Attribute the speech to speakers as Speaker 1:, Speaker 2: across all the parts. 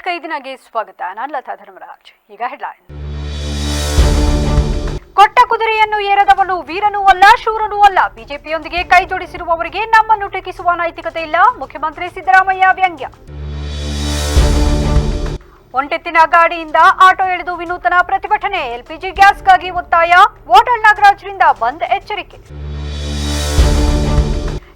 Speaker 1: ಕರ್ನಾಟಕ ಇದೀನಾಗೆ ಸ್ವಾಗತ. ನಾನು ಲತಾ ಧರ್ಮರಾಜ್. ಈಗ ಹೆಡ್ಲೈನ್. ಕೊಟ್ಟ ಕುದುರೆಯನ್ನು ಏರದವನು ವೀರನೂ ಅಲ್ಲ, ಶೂರನೂ ಅಲ್ಲ. ಬಿಜೆಪಿಯೊಂದಿಗೆ ಕೈ ಜೋಡಿಸಿರುವವರಿಗೆ ನಮ್ಮನ್ನು ಟೀಕಿಸುವ ನೈತಿಕತೆ ಇಲ್ಲ. ಮುಖ್ಯಮಂತ್ರಿ ಸಿದ್ದರಾಮಯ್ಯ ವ್ಯಂಗ್ಯ. ಒಂಟೆತ್ತಿನ ಗಾಡಿಯಿಂದ ಆಟೋ ಎಳೆದು ವಿನೂತನ ಪ್ರತಿಭಟನೆ. ಎಲ್ಪಿಜಿ ಗ್ಯಾಸ್ಗಾಗಿ ಒತ್ತಾಯ. ವಾಟಾಳ್ ನಾಗರಾಜ್ರಿಂದ ಬಂದ್ ಎಚ್ಚರಿಕೆ.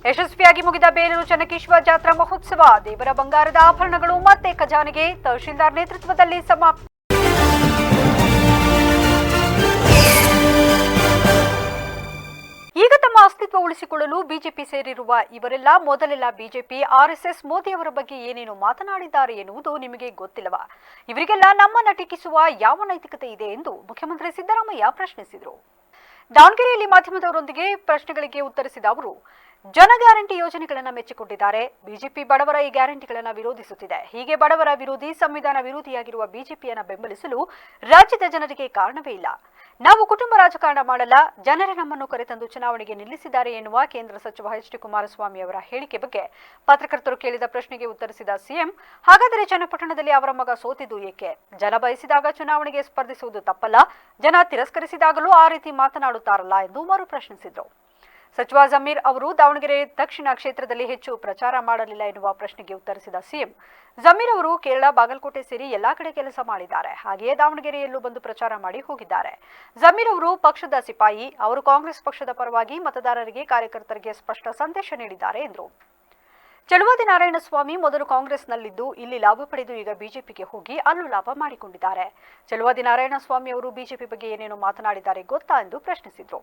Speaker 1: ಯಶಸ್ವಿಯಾಗಿ ಮುಗಿದ ಬೇಲೂರು ಚೆನ್ನಕೇಶವ ಜಾತ್ರಾ ಮಹೋತ್ಸವ. ದೇವರ ಬಂಗಾರದ ಆಭರಣಗಳು ಮತ್ತೆ ಖಜಾನೆಗೆ. ತಹಶೀಲ್ದಾರ್ ನೇತೃತ್ವದಲ್ಲಿ ಸಮಾಪ್ತಿ. ಈಗ ತಮ್ಮ ಅಸ್ತಿತ್ವ ಉಳಿಸಿಕೊಳ್ಳಲು ಬಿಜೆಪಿ ಸೇರಿರುವ ಇವರೆಲ್ಲ ಮೊದಲೆಲ್ಲ ಬಿಜೆಪಿ ಆರ್ಎಸ್ಎಸ್ ಮೋದಿ ಅವರ ಬಗ್ಗೆ ಏನೇನು ಮಾತನಾಡಿದ್ದಾರೆ ಎನ್ನುವುದು ನಿಮಗೆ ಗೊತ್ತಿಲ್ಲವಾ? ಇವರಿಗೆಲ್ಲ ನಮ್ಮನ್ನ ಟೀಕಿಸುವ ಯಾವ ನೈತಿಕತೆ ಇದೆ ಎಂದು ಮುಖ್ಯಮಂತ್ರಿ ಸಿದ್ದರಾಮಯ್ಯ ಪ್ರಶ್ನಿಸಿದರು. ದಾವಣಗೆರೆಯಲ್ಲಿ ಮಾಧ್ಯಮದವರೊಂದಿಗೆ ಪ್ರಶ್ನೆಗಳಿಗೆ ಉತ್ತರಿಸಿದ ಅವರು, ಜನ ಗ್ಯಾರಂಟಿ ಯೋಜನೆಗಳನ್ನು ಮೆಚ್ಚಿಕೊಂಡಿದ್ದಾರೆ. ಬಿಜೆಪಿ ಬಡವರ ಈ ಗ್ಯಾರಂಟಿಗಳನ್ನು ವಿರೋಧಿಸುತ್ತಿದೆ. ಹೀಗೆ ಬಡವರ ವಿರೋಧಿ, ಸಂವಿಧಾನ ವಿರೋಧಿಯಾಗಿರುವ ಬಿಜೆಪಿಯನ್ನು ಬೆಂಬಲಿಸಲು ರಾಜ್ಯದ ಜನರಿಗೆ ಕಾರಣವೇ ಇಲ್ಲ. ನಾವು ಕುಟುಂಬ ರಾಜಕಾರಣ ಮಾಡಲ್ಲ. ಜನರೇ ನಮ್ಮನ್ನು ಕರೆತಂದು ಚುನಾವಣೆಗೆ ನಿಲ್ಲಿಸಿದ್ದಾರೆ ಎನ್ನುವ ಕೇಂದ್ರ ಸಚಿವ ಎಚ್.ಡಿ. ಕುಮಾರಸ್ವಾಮಿ ಅವರ ಹೇಳಿಕೆ ಬಗ್ಗೆ ಪತ್ರಕರ್ತರು ಕೇಳಿದ ಪ್ರಶ್ನೆಗೆ ಉತ್ತರಿಸಿದ ಸಿಎಂ, ಹಾಗಾದರೆ ಚನ್ನಪಟ್ಟಣದಲ್ಲಿ ಅವರ ಮಗ ಸೋತಿದ್ದು ಏಕೆ? ಜನ ಬಯಸಿದಾಗ ಚುನಾವಣೆಗೆ ಸ್ಪರ್ಧಿಸುವುದು ತಪ್ಪಲ್ಲ. ಜನ ತಿರಸ್ಕರಿಸಿದಾಗಲೂ ಆ ರೀತಿ ಮಾತನಾಡುತ್ತಾರಲ್ಲ ಎಂದು ಮರು ಪ್ರಶ್ನಿಸಿದರು. ಸಚಿವ ಜಮೀರ್ ಅವರು ದಾವಣಗೆರೆ ದಕ್ಷಿಣ ಕ್ಷೇತ್ರದಲ್ಲಿ ಹೆಚ್ಚು ಪ್ರಚಾರ ಮಾಡಲಿಲ್ಲ ಎನ್ನುವ ಪ್ರಶ್ನೆಗೆ ಉತ್ತರಿಸಿದ ಸಿಎಂ, ಜಮೀರ್ ಅವರು ಕೇರಳ, ಬಾಗಲಕೋಟೆ ಸೇರಿ ಎಲ್ಲಾ ಕಡೆ ಕೆಲಸ ಮಾಡಿದ್ದಾರೆ. ಹಾಗೆಯೇ ದಾವಣಗೆರೆಯಲ್ಲೂ ಬಂದು ಪ್ರಚಾರ ಮಾಡಿ ಹೋಗಿದ್ದಾರೆ. ಜಮೀರ್ ಅವರು ಪಕ್ಷದ ಸಿಪಾಯಿ. ಅವರು ಕಾಂಗ್ರೆಸ್ ಪಕ್ಷದ ಪರವಾಗಿ ಮತದಾರರಿಗೆ, ಕಾರ್ಯಕರ್ತರಿಗೆ ಸ್ಪಷ್ಟ ಸಂದೇಶ ನೀಡಿದ್ದಾರೆ ಎಂದರು. ಚಲುವಾದಿ ನಾರಾಯಣಸ್ವಾಮಿ ಮೊದಲು ಕಾಂಗ್ರೆಸ್ನಲ್ಲಿದ್ದು ಇಲ್ಲಿ ಲಾಭ ಪಡೆದು ಈಗ ಬಿಜೆಪಿಗೆ ಹೋಗಿ ಅಲ್ಲೂ ಲಾಭ ಮಾಡಿಕೊಂಡಿದ್ದಾರೆ. ಚಲುವಾದಿ ನಾರಾಯಣಸ್ವಾಮಿ ಅವರು ಬಿಜೆಪಿ ಬಗ್ಗೆ ಏನೇನು ಮಾತನಾಡಿದ್ದಾರೆ ಗೊತ್ತಾ ಎಂದು ಪ್ರಶ್ನಿಸಿದರು.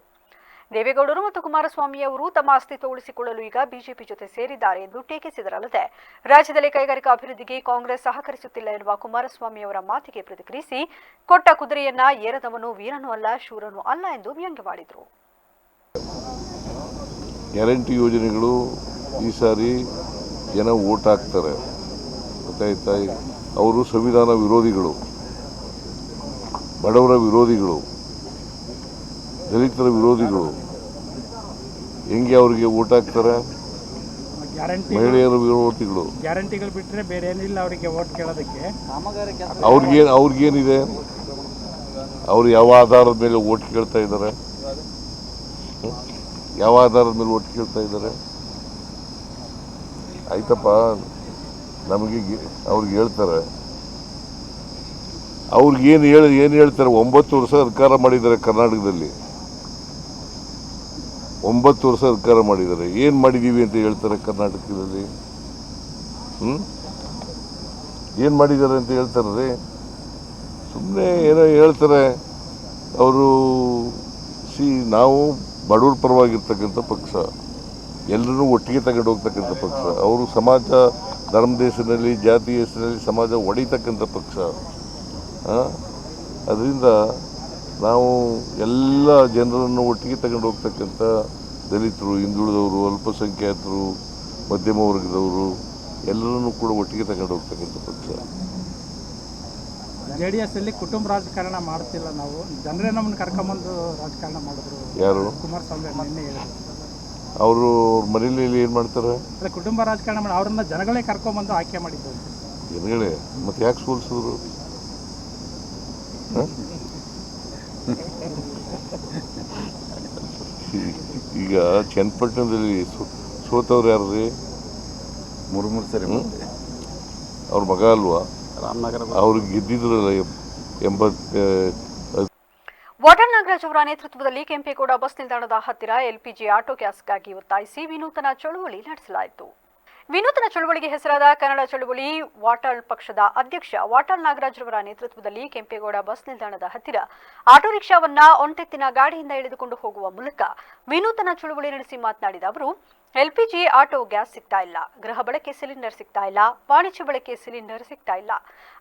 Speaker 1: ದೇವೇಗೌಡರು ಮತ್ತು ಕುಮಾರಸ್ವಾಮಿ ಅವರು ತಮ್ಮ ಅಸ್ತಿತ್ವ ಉಳಿಸಿಕೊಳ್ಳಲು ಈಗ ಬಿಜೆಪಿ ಜೊತೆ ಸೇರಿದ್ದಾರೆ ಎಂದು ಟೀಕಿಸಿದರಲ್ಲದೆ, ರಾಜ್ಯದಲ್ಲಿ ಕೈಗಾರಿಕಾ ಅಭಿವೃದ್ಧಿಗೆ ಕಾಂಗ್ರೆಸ್ ಸಹಕರಿಸುತ್ತಿಲ್ಲ ಎನ್ನುವ ಕುಮಾರಸ್ವಾಮಿ ಅವರ ಮಾತಿಗೆ ಪ್ರತಿಕ್ರಿಯಿಸಿ, ಕೊಟ್ಟ ಕುದುರೆಯನ್ನ ಏರದವನು ವೀರನೂ ಅಲ್ಲ, ಶೂರನೂ ಅಲ್ಲ ಎಂದು ವ್ಯಂಗ್ಯವಾಡಿದರು.
Speaker 2: ಗ್ಯಾರಂಟಿ ಯೋಜನೆಗಳು ಈ ಸಾರಿ ಜನ ವೋಟ್ ಹಾಕ್ತಾರೆ, ಗೊತ್ತಾಯ್ತಾ? ಅವರು ಸಂವಿಧಾನ ವಿರೋಧಿಗಳು, ಬಡವರ ವಿರೋಧಿಗಳು, ದಲಿತರ ವಿರೋಧಿಗಳು. ಹೆಂಗೆ ಅವ್ರಿಗೆ ವೋಟ್ ಹಾಕ್ತಾರೆ? ಮಹಿಳೆಯರ ವಿರೋಧಿಗಳು.
Speaker 3: ಗ್ಯಾರಂಟಿಗಳು ಬಿಟ್ಟರೆ ಬೇರೆ ಏನಿಲ್ಲ ಅವರಿಗೆ ವೋಟ್ ಕೇಳೋದಕ್ಕೆ.
Speaker 2: ಅವ್ರಿಗೇನಿದೆ? ಅವ್ರು ಯಾವ ಆಧಾರದ ಮೇಲೆ ವೋಟ್ ಕೇಳ್ತಾ ಇದ್ದಾರೆ? ಯಾವ ಆಧಾರದ ಮೇಲೆ ವೋಟ್ ಕೇಳ್ತಾ ಇದ್ದಾರೆ? ಆಯ್ತಪ್ಪ, ನಮಗೆ ಅವ್ರಿಗೆ ಹೇಳ್ತಾರೆ. ಅವ್ರಿಗೇನು ಏನು ಹೇಳ್ತಾರೆ? 9 ವರ್ಷ ಸರ್ಕಾರ ಮಾಡಿದ್ದಾರೆ ಕರ್ನಾಟಕದಲ್ಲಿ. 9 ವರ್ಷ ಸರ್ಕಾರ ಮಾಡಿದ್ದಾರೆ. ಏನು ಮಾಡಿದ್ದೀವಿ ಅಂತ ಹೇಳ್ತಾರೆ ಕರ್ನಾಟಕದಲ್ಲಿ? ಏನು ಮಾಡಿದ್ದಾರೆ ಅಂತ ಹೇಳ್ತಾರೆ? ಸುಮ್ಮನೆ ಏನೋ ಹೇಳ್ತಾರೆ ಅವರು. ನಾವು ಬಡವ್ರ ಪರವಾಗಿರ್ತಕ್ಕಂಥ ಪಕ್ಷ, ಎಲ್ಲರೂ ಒಟ್ಟಿಗೆ ತಗೊಂಡು ಹೋಗ್ತಕ್ಕಂಥ ಪಕ್ಷ. ಅವರು ಸಮಾಜ, ಧರ್ಮ ದೇಶದಲ್ಲಿ, ಜಾತಿ ಹೆಸರಿನಲ್ಲಿ ಸಮಾಜ ಒಡೆಯತಕ್ಕಂಥ ಪಕ್ಷ. ಅದರಿಂದ ನಾವು ಎಲ್ಲ ಜನರನ್ನು ಒಟ್ಟಿಗೆ ತಗೊಂಡು ಹೋಗ್ತಕ್ಕಂಥ ದಲಿತರು, ಹಿಂದುಳಿದವರು, ಅಲ್ಪಸಂಖ್ಯಾತರು, ಮಧ್ಯಮ ವರ್ಗದವರು ಎಲ್ಲರನ್ನೂ ಕೂಡ ಒಟ್ಟಿಗೆ ತಗೊಂಡು ಹೋಗ್ತಕ್ಕಂಥ ಪಕ್ಷ.
Speaker 3: JDS ಅಲ್ಲಿ ಕುಟುಂಬ ರಾಜಕಾರಣ ಮಾಡ್ತಿಲ್ಲ, ನಾವು ಜನರೇ ನಮ್ಮನ್ನು ಕರ್ಕೊಂಬಂದು ರಾಜಕಾರಣ ಮಾಡಿದ್ರು.
Speaker 2: ಯಾರು?
Speaker 3: ಕುಮಾರಸ್ವಾಮಿ ನಿನ್ನೆ ಹೇಳಿದ್ರು.
Speaker 2: ಅವರು ಮನೆಯಲ್ಲಿ ಏನು ಮಾಡ್ತಾರೆ?
Speaker 3: ಅದೇ ಕುಟುಂಬ ರಾಜಕಾರಣ ಮಾಡಿ ಅವ್ರನ್ನ ಜನಗಳೇ ಕರ್ಕೊಂಬಂದು ಆಯ್ಕೆ ಮಾಡಿದ್ದು.
Speaker 2: ಜನಗಳೇ ಮತ್ತೆ ಯಾಕೆ ಸೋಲಿಸಿದ್ರು? ಈಗ ಚನ್ನಪಟ್ಟಣದಲ್ಲಿ ಸೋತವ್ರು ಯಾರ್ರಿ? ಮೂರು ಸರಿ ಅವ್ರ ಮಗ ಅಲ್ವಾ? ಅವ್ರಿಗೆ ಗೆದ್ದಿದ್ರಲ್ಲ 80.
Speaker 1: ವಾಟಾಳ್ ನಾಗರಾಜ್ ಅವರ ನೇತೃತ್ವದಲ್ಲಿ ಕೆಂಪೇಗೌಡ ಬಸ್ ನಿಲ್ದಾಣದ ಹತ್ತಿರ ಎಲ್ಪಿಜಿ ಆಟೋ ಗ್ಯಾಸ್ಗಾಗಿ ಒತ್ತಾಯಿಸಿ ವಿನೂತನ ಚಳುವಳಿ ನಡೆಸಲಾಯಿತು. ವಿನೂತನ ಚಳುವಳಿಗೆ ಹೆಸರಾದ ಕನ್ನಡ ಚಳುವಳಿ ವಾಟಾಳ್ ಪಕ್ಷದ ಅಧ್ಯಕ್ಷ ವಾಟಾಳ್ ನಾಗರಾಜ್ ರವರ ನೇತೃತ್ವದಲ್ಲಿ ಕೆಂಪೇಗೌಡ ಬಸ್ ನಿಲ್ದಾಣದ ಹತ್ತಿರ ಆಟೋ ರಿಕ್ಷಾವನ್ನ ಒಂಟೆತ್ತಿನ ಗಾಡಿಯಿಂದ ಎಳೆದುಕೊಂಡು ಹೋಗುವ ಮೂಲಕ ವಿನೂತನ ಚಳುವಳಿ ನಡೆಸಿ ಮಾತನಾಡಿದ ಅವರು, ಎಲ್ಪಿಜಿ ಆಟೋ ಗ್ಯಾಸ್ ಸಿಗ್ತಾ ಇಲ್ಲ, ಗೃಹ ಬಳಕೆ ಸಿಲಿಂಡರ್ ಸಿಗ್ತಾ ಇಲ್ಲ, ವಾಣಿಜ್ಯ ಬಳಕೆ ಸಿಲಿಂಡರ್ ಸಿಗ್ತಾ ಇಲ್ಲ,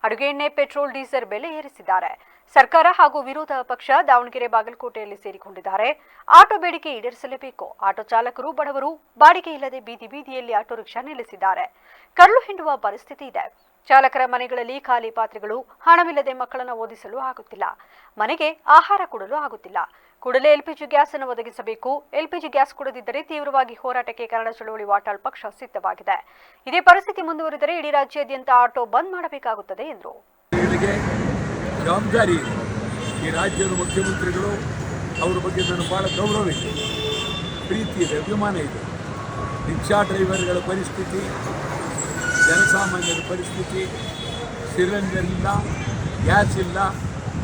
Speaker 1: ಅಡುಗೆ ಎಣ್ಣೆ, ಪೆಟ್ರೋಲ್, ಡೀಸೆಲ್ ಬೆಲೆ ಏರಿಸಿದ್ದಾರೆ. ಸರ್ಕಾರ ಹಾಗೂ ವಿರೋಧ ಪಕ್ಷ ದಾವಣಗೆರೆ, ಬಾಗಲಕೋಟೆಯಲ್ಲಿ ಸೇರಿಕೊಂಡಿದ್ದಾರೆ. ಆಟೋ ಬೇಡಿಕೆ ಈಡೇರಿಸಲೇಬೇಕು. ಆಟೋ ಚಾಲಕರು ಬಡವರು, ಬಾಡಿಗೆ ಇಲ್ಲದೆ ಬೀದಿ ಬೀದಿಯಲ್ಲಿ ಆಟೋ ರಿಕ್ಷಾ ನಿಲ್ಲಿಸಿದ್ದಾರೆ. ಕರಳು ಹಿಂಡುವ ಪರಿಸ್ಥಿತಿ ಇದೆ. ಚಾಲಕರ ಮನೆಗಳಲ್ಲಿ ಖಾಲಿ ಪಾತ್ರೆಗಳು, ಹಣವಿಲ್ಲದೆ ಮಕ್ಕಳನ್ನು ಓದಿಸಲು ಆಗುತ್ತಿಲ್ಲ, ಮನೆಗೆ ಆಹಾರ ಕೊಡಲು ಆಗುತ್ತಿಲ್ಲ. ಕೂಡಲೇ ಎಲ್ಪಿಜಿ ಗ್ಯಾಸ್ ಅನ್ನು ಒದಗಿಸಬೇಕು. ಎಲ್ಪಿಜಿ ಗ್ಯಾಸ್ ಕೊಡದಿದ್ದರೆ ತೀವ್ರವಾಗಿ ಹೋರಾಟಕ್ಕೆ ಕನ್ನಡ ಚಳವಳಿ ವಾಟಾಳ್ ಪಕ್ಷ ಸಿದ್ಧವಾಗಿದೆ. ಇದೇ ಪರಿಸ್ಥಿತಿ ಮುಂದುವರಿದರೆ ಇಡೀ ರಾಜ್ಯಾದ್ಯಂತ ಆಟೋ ಬಂದ್ ಮಾಡಬೇಕಾಗುತ್ತದೆ ಎಂದರು.
Speaker 4: ಜವಾಬ್ದಾರಿ ಈ ರಾಜ್ಯದ ಮುಖ್ಯಮಂತ್ರಿಗಳು ಅವರ ಬಗ್ಗೆ ನನಗೆ ಬಹಳ ಗೌರವ ಇದೆ, ಪ್ರೀತಿ ಇದೆ, ಅಭಿಮಾನ ಇದೆ. ರಿಕ್ಷಾ ಡ್ರೈವರ್ಗಳ ಪರಿಸ್ಥಿತಿ, ಜನಸಾಮಾನ್ಯರ ಪರಿಸ್ಥಿತಿ, ಸಿಲಿಂಡರ್ ಇಲ್ಲ, ಗ್ಯಾಸ್ ಇಲ್ಲ,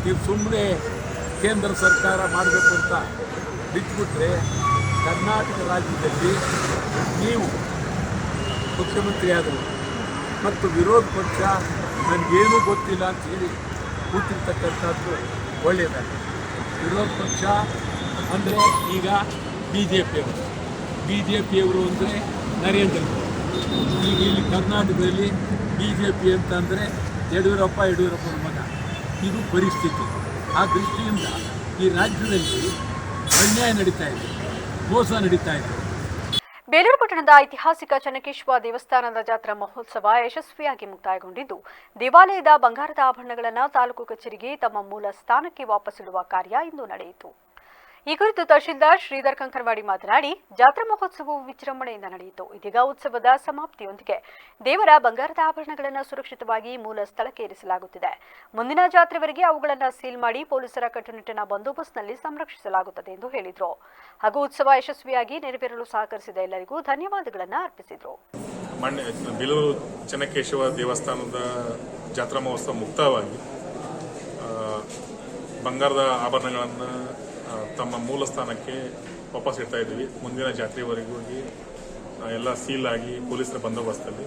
Speaker 4: ನೀವು ಸುಮ್ಮನೆ ಕೇಂದ್ರ ಸರ್ಕಾರ ಮಾಡಬೇಕು ಅಂತ ಬಿಟ್ಬಿಟ್ರೆ ಕರ್ನಾಟಕ ರಾಜ್ಯದಲ್ಲಿ ನೀವು ಮುಖ್ಯಮಂತ್ರಿ ಆದರು ಮತ್ತು ವಿರೋಧ ಪಕ್ಷ ನನಗೇನೂ ಗೊತ್ತಿಲ್ಲ ಅಂತ ಹೇಳಿ ಕೂತಿರ್ತಕ್ಕಂಥದ್ದು ಒಳ್ಳೆಯದಲ್ಲ. ವಿರೋಧ ಪಕ್ಷ ಅಂದರೆ ಈಗ ಬಿ ಜೆ ಪಿಯವರು ಅಂದರೆ ನರೇಂದ್ರ ಮೋದಿ. ಈಗ ಇಲ್ಲಿ ಕರ್ನಾಟಕದಲ್ಲಿ ಬಿ ಜೆ ಪಿ ಅಂತಂದರೆ ಯಡಿಯೂರಪ್ಪನ ಮಗ. ಇದು ಪರಿಸ್ಥಿತಿ. ಆ ದೃಷ್ಟಿಯಿಂದ ಈ ರಾಜ್ಯದಲ್ಲಿ ಅನ್ಯಾಯ ನಡೀತಾ ಇದೆ, ಮೋಸ ನಡೀತಾ ಇದೆ.
Speaker 1: ಬೇಲೂರು ಪಟ್ಟಣದ ಐತಿಹಾಸಿಕ ಚೆನ್ನಕೇಶವ ದೇವಸ್ಥಾನದ ಜಾತ್ರಾ ಮಹೋತ್ಸವ ಯಶಸ್ವಿಯಾಗಿ ಮುಕ್ತಾಯಗೊಂಡಿದ್ದು, ದೇವಾಲಯದ ಬಂಗಾರದ ಆಭರಣಗಳನ್ನು ತಾಲೂಕು ಕಚೇರಿಗೆ ತಮ್ಮ ಮೂಲ ಸ್ಥಾನಕ್ಕೆ ವಾಪಸ್ಸಿಡುವ ಕಾರ್ಯ ಇಂದು ನಡೆಯಿತು. ಈ ಕುರಿತು ತಹಶೀಲ್ದಾರ್ ಶ್ರೀಧರ್ ಕಂಕನವಾಡಿ ಮಾತನಾಡಿ, ಜಾತ್ರಾ ಮಹೋತ್ಸವವು ವಿಜೃಂಭಣೆಯಿಂದ ನಡೆಯಿತು. ಇದೀಗ ಉತ್ಸವದ ಸಮಾಪ್ತಿಯೊಂದಿಗೆ ದೇವರ ಬಂಗಾರದ ಆಭರಣಗಳನ್ನು ಸುರಕ್ಷಿತವಾಗಿ ಮೂಲ ಸ್ಥಳಕ್ಕೆ ಇರಿಸಲಾಗುತ್ತಿದೆ. ಮುಂದಿನ ಜಾತ್ರೆವರೆಗೆ ಅವುಗಳನ್ನು ಸೀಲ್ ಮಾಡಿ ಪೊಲೀಸರ ಕಟ್ಟುನಿಟ್ಟಿನ ಬಂದೋಬಸ್ತ್ನಲ್ಲಿ ಸಂರಕ್ಷಿಸಲಾಗುತ್ತದೆ ಎಂದು ಹೇಳಿದರು. ಹಾಗೂ ಉತ್ಸವ ಯಶಸ್ವಿಯಾಗಿ ನೆರವೇರಲು ಸಹಕರಿಸಿದ ಎಲ್ಲರಿಗೂ ಧನ್ಯವಾದಗಳನ್ನು ಅರ್ಪಿಸಿದರು.
Speaker 5: ಬೇಲೂರು ಚೆನ್ನಕೇಶವ ದೇವಸ್ಥಾನದ ಜಾತ್ರಾ ಮಹೋತ್ಸವ ಮುಕ್ತವಾಗಿ ಬಂಗಾರದ ಆಭರಣಗಳನ್ನು ತಮ್ಮ ಮೂಲ ಸ್ಥಾನಕ್ಕೆ ವಾಪಸ್ ಇಡ್ತಾ ಇದ್ದೀವಿ. ಮುಂದಿನ ಜಾತ್ರೆವರೆಗೂ ಹೋಗಿ ಎಲ್ಲ ಸೀಲ್ ಆಗಿ ಪೊಲೀಸರ ಬಂದೋಬಸ್ತಲ್ಲಿ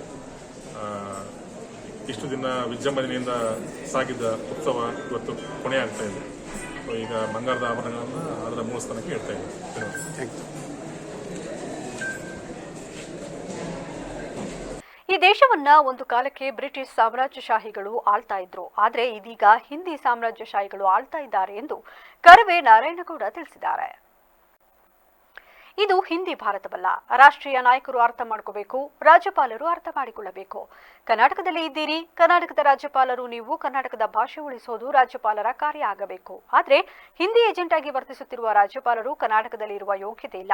Speaker 5: ಇಷ್ಟು ದಿನ ವಿಜೃಂಭಣೆಯಿಂದ ಸಾಗಿದ್ದ ಉತ್ಸವ ಇವತ್ತು ಕೊನೆಯಾಗ್ತಾ ಇದೆ. ಸೊ ಈಗ ಬಂಗಾರದ ಆಭರಣಗಳನ್ನು ಅದರ ಮೂಲ ಸ್ಥಾನಕ್ಕೆ ಇಡ್ತಾ ಇದ್ದೀವಿ.
Speaker 1: ಈ ದೇಶವನ್ನ ಒಂದು ಕಾಲಕ್ಕೆ ಬ್ರಿಟಿಷ್ ಸಾಮ್ರಾಜ್ಯಶಾಹಿಗಳು ಆಳ್ತಾ ಇದ್ರು. ಆದರೆ ಇದೀಗ ಹಿಂದಿ ಸಾಮ್ರಾಜ್ಯಶಾಹಿಗಳು ಆಳ್ತಾ ಇದ್ದಾರೆ ಎಂದು ಕರವೇ ನಾರಾಯಣಗೌಡ ತಿಳಿಸಿದ್ದಾರೆ. ಇದು ಹಿಂದಿ ಭಾರತವಲ್ಲ. ರಾಷ್ಟ್ರೀಯ ನಾಯಕರು ಅರ್ಥ ಮಾಡಿಕೋಬೇಕು, ರಾಜ್ಯಪಾಲರು ಅರ್ಥ ಮಾಡಿಕೊಳ್ಳಬೇಕು. ಕರ್ನಾಟಕದಲ್ಲಿ ಇದ್ದೀರಿ, ಕರ್ನಾಟಕದ ರಾಜ್ಯಪಾಲರು ನೀವು. ಕರ್ನಾಟಕದ ಭಾಷೆ ಉಳಿಸೋದು ರಾಜ್ಯಪಾಲರ ಕಾರ್ಯ ಆಗಬೇಕು. ಆದರೆ ಹಿಂದಿ ಏಜೆಂಟ್ ಆಗಿ ವರ್ತಿಸುತ್ತಿರುವ ರಾಜ್ಯಪಾಲರು ಕರ್ನಾಟಕದಲ್ಲಿ ಇರುವ ಯೋಗ್ಯತೆ ಇಲ್ಲ.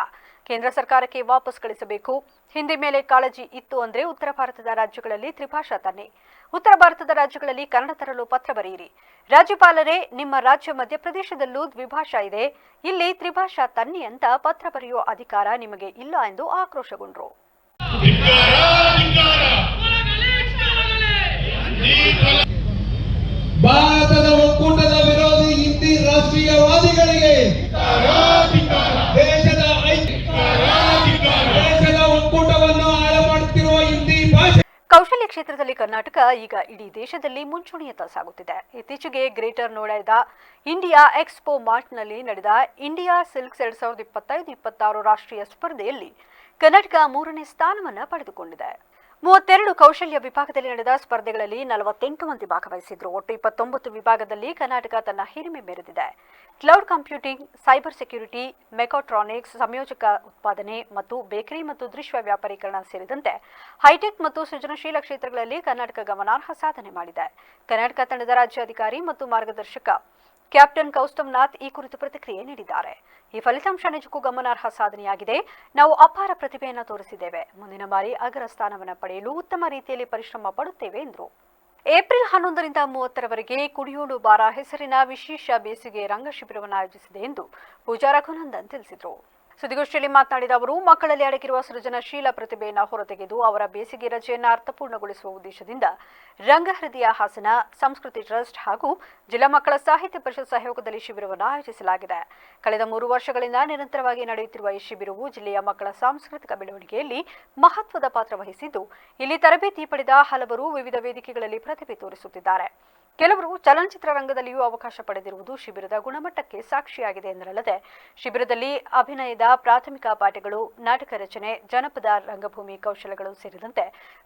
Speaker 1: ಕೇಂದ್ರ ಸರ್ಕಾರಕ್ಕೆ ವಾಪಸ್ ಕಳಿಸಬೇಕು. ಹಿಂದಿ ಮೇಲೆ ಕಾಳಜಿ ಇತ್ತು ಅಂದ್ರೆ ಉತ್ತರ ಭಾರತದ ರಾಜ್ಯಗಳಲ್ಲಿ ತ್ರಿಭಾಷಾ ತನ್ನಿ. ಉತ್ತರ ಭಾರತದ ರಾಜ್ಯಗಳಲ್ಲಿ ಕನ್ನಡ ತರಲು ಪತ್ರ ಬರೆಯಿರಿ. ರಾಜ್ಯಪಾಲರೇ, ನಿಮ್ಮ ರಾಜ್ಯ ಮಧ್ಯಪ್ರದೇಶದಲ್ಲೂ ದ್ವಿಭಾಷಾ ಇದೆ, ಇಲ್ಲಿ ತ್ರಿಭಾಷಾ ತನ್ನಿ ಅಂತ ಪತ್ರ ಬರೆಯುವ ಅಧಿಕಾರ ನಿಮಗೆ ಇಲ್ಲ ಎಂದು ಆಕ್ರೋಶಗೊಂಡರು.
Speaker 6: ಭಾರತದ ಒಕ್ಕೂಟದ ವಿರೋಧಿ ಹಿಂದಿ ರಾಷ್ಟ್ರೀಯವಾದಿಗಳಿಗೆ ದೇಶದ ಒಕ್ಕೂಟವನ್ನು ಹಾಳು ಮಾಡುತ್ತಿರುವ ಹಿಂದಿ ಭಾಷೆ.
Speaker 1: ಕೌಶಲ್ಯ ಕ್ಷೇತ್ರದಲ್ಲಿ ಕರ್ನಾಟಕ ಈಗ ಇಡೀ ದೇಶದಲ್ಲಿ ಮುಂಚೂಣಿಯತ್ತ ಸಾಗುತ್ತಿದೆ. ಇತ್ತೀಚೆಗೆ ಗ್ರೇಟರ್ ನೋಯ್ಡಾದ ಇಂಡಿಯಾ ಎಕ್ಸ್ಪೋ ಮಾರ್ಟ್ನಲ್ಲಿ ನಡೆದ ಇಂಡಿಯಾ ಸಿಲ್ಕ್ಸ್ 2025-26 ರಾಷ್ಟ್ರೀಯ ಸ್ಪರ್ಧೆಯಲ್ಲಿ ಕರ್ನಾಟಕ 3ನೇ ಸ್ಥಾನವನ್ನು ಪಡೆದುಕೊಂಡಿದೆ. 32 ಕೌಶಲ್ಯ ವಿಭಾಗದಲ್ಲಿ ನಡೆದ ಸ್ಪರ್ಧೆಗಳಲ್ಲಿ 48 ಮಂದಿ ಭಾಗವಹಿಸಿದ್ರು. ಒಟ್ಟು 29 ವಿಭಾಗದಲ್ಲಿ ಕರ್ನಾಟಕ ತನ್ನ ಹಿರಿಮೆ ಮೆರೆದಿದೆ. Cloud computing, cyber security, mechatronics, ಸಂಯೋಜಕ ಉತ್ಪಾದನೆ ಮತ್ತು ಬೇಕರಿ ಮತ್ತು ದೃಶ್ಯ ವ್ಯಾಪಾರೀಕರಣ ಸೇರಿದಂತೆ ಹೈಟೆಕ್ ಮತ್ತು ಸೃಜನಶೀಲ ಕ್ಷೇತ್ರಗಳಲ್ಲಿ ಕರ್ನಾಟಕ ಗಮನಾರ್ಹ ಸಾಧನೆ ಮಾಡಿದೆ. ಕರ್ನಾಟಕ ತಂಡದ ರಾಜ್ಯಾಧಿಕಾರಿ ಮತ್ತು ಮಾರ್ಗದರ್ಶಕ ಕ್ಯಾಪ್ಟನ್ ಕೌಸ್ತಮ್ನಾಥ್ ಈ ಕುರಿತು ಪ್ರತಿಕ್ರಿಯೆ ನೀಡಿದ್ದಾರೆ. ಈ ಫಲಿತಾಂಶ ನಿಜಕ್ಕೂ ಗಮನಾರ್ಹ ಸಾಧನೆಯಾಗಿದೆ. ನಾವು ಅಪಾರ ಪ್ರತಿಭೆಯನ್ನು ತೋರಿಸಿದ್ದೇವೆ. ಮುಂದಿನ ಬಾರಿ ಅಗ್ರ ಸ್ಥಾನವನ್ನು ಪಡೆಯಲು ಉತ್ತಮ ರೀತಿಯಲ್ಲಿ ಪರಿಶ್ರಮ ಪಡುತ್ತೇವೆ ಎಂದರು. ಏಪ್ರಿಲ್ 11ರಿಂದ 30ರವರೆಗೆ ಕುಡಿಯೋಡು ಬಾರ ಹೆಸರಿನ ವಿಶೇಷ ಬೇಸಿಗೆ ರಂಗ ಶಿಬಿರವನ್ನು ಆಯೋಜಿಸಿದೆ ಎಂದು ಪೂಜಾ ರಘುನಂದನ್ ತಿಳಿಸಿದರು. ಸುದ್ದಿಗೋಷ್ಠಿಯಲ್ಲಿ ಮಾತನಾಡಿದ ಅವರು, ಮಕ್ಕಳಲ್ಲಿ ಅಡಗಿರುವ ಸೃಜನಶೀಲ ಪ್ರತಿಭೆಯನ್ನು ಹೊರತೆಗೆದು ಅವರ ಬೇಸಿಗೆ ರಜೆಯನ್ನು ಅರ್ಥಪೂರ್ಣಗೊಳಿಸುವ ಉದ್ದೇಶದಿಂದ ರಂಗಹೃದಯ ಹಾಸನ, ಸಂಸ್ಕೃತಿ ಟ್ರಸ್ಟ್ ಹಾಗೂ ಜಿಲ್ಲಾ ಮಕ್ಕಳ ಸಾಹಿತ್ಯ ಪರಿಷತ್ ಸಹಯೋಗದಲ್ಲಿ ಶಿಬಿರವನ್ನು ಆಯೋಜಿಸಲಾಗಿದೆ. ಕಳೆದ 3 ವರ್ಷಗಳಿಂದ ನಿರಂತರವಾಗಿ ನಡೆಯುತ್ತಿರುವ ಈ ಶಿಬಿರವು ಜಿಲ್ಲೆಯ ಮಕ್ಕಳ ಸಾಂಸ್ಕೃತಿಕ ಬೆಳವಣಿಗೆಯಲ್ಲಿ ಮಹತ್ವದ ಪಾತ್ರ ವಹಿಸಿದ್ದು, ಇಲ್ಲಿ ತರಬೇತಿ ಪಡೆದ ಹಲವರು ವಿವಿಧ ವೇದಿಕೆಗಳಲ್ಲಿ ಪ್ರತಿಭೆ ತೋರಿಸುತ್ತಿದ್ದಾರೆ. ಕೆಲವರು ಚಲನಚಿತ್ರ ರಂಗದಲ್ಲಿಯೂ ಅವಕಾಶ ಪಡೆದಿರುವುದು ಶಿಬಿರದ ಗುಣಮಟ್ಟಕ್ಕೆ ಸಾಕ್ಷಿಯಾಗಿದೆ ಎಂದರಲ್ಲದೆ, ಶಿಬಿರದಲ್ಲಿ ಅಭಿನಯದ ಪ್ರಾಥಮಿಕ ಪಾಠಗಳು, ನಾಟಕ ರಚನೆ, ಜನಪದ ರಂಗಭೂಮಿ ಕೌಶಲಗಳು ಸೇರಿದಂತೆ